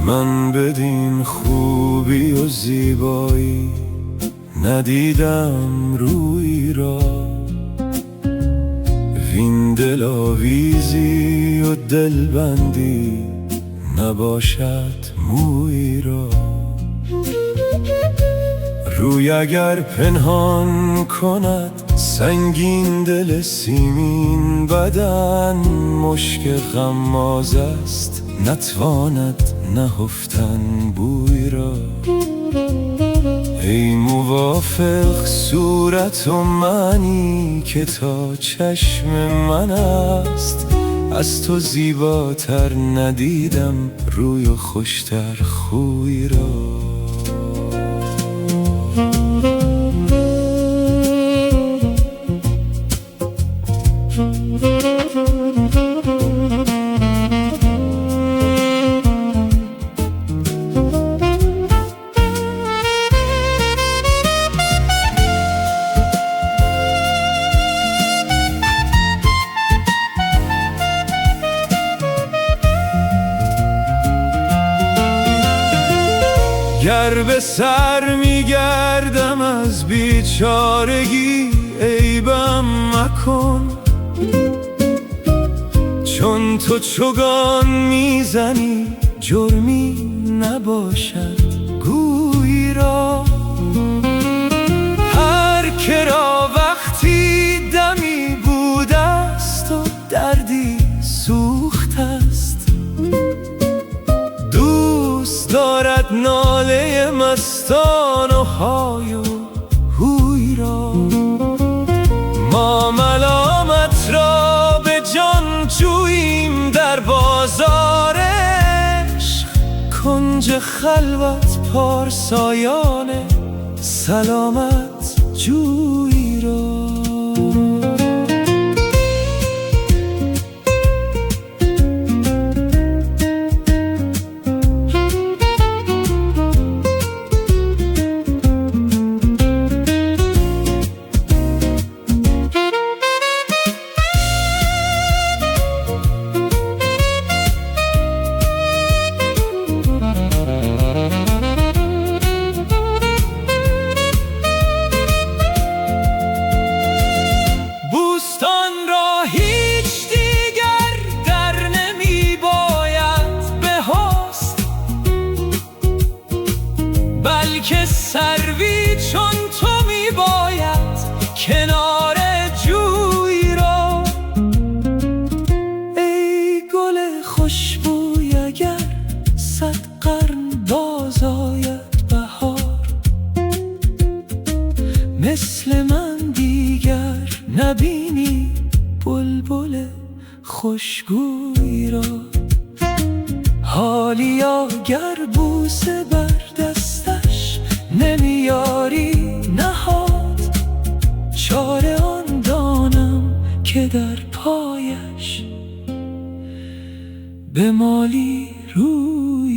من بدین خوبی و زیبایی ندیدم روی را، وین دلاویزی و دلبندی نباشد موی را. روی اگر پنهان کند سنگین دل سیمین بدن، مشک غماز است نتواند نهفتن بوی را. ای موافق صورت و معنی که تا چشم من است، از تو زیباتر ندیدم روی و خوشتر خوی را. گر به سر میگردم از بیچارگی عیبم مکن، چون تو چوگان میزنی جرمی نباشد گوی را. هر که را وقتی دمی بوده است و دردی سوخته است، دوست دارد ناله مستان و های و هوی را. ما ملامت را به جان جوییم در بازار عشق، کنج خلوت پارسایان سلامت جوی را. که سروی چون تو می باید کنار جوی را. ای گل خوشبوی اگر 100 قرن باز آید بهار، مثل من دیگر نبینی بلبل خوشگوی را. حالیا گر بوسه بر دستش نمیاری نهاد، چاره آن دانم که در پایش بمالی روی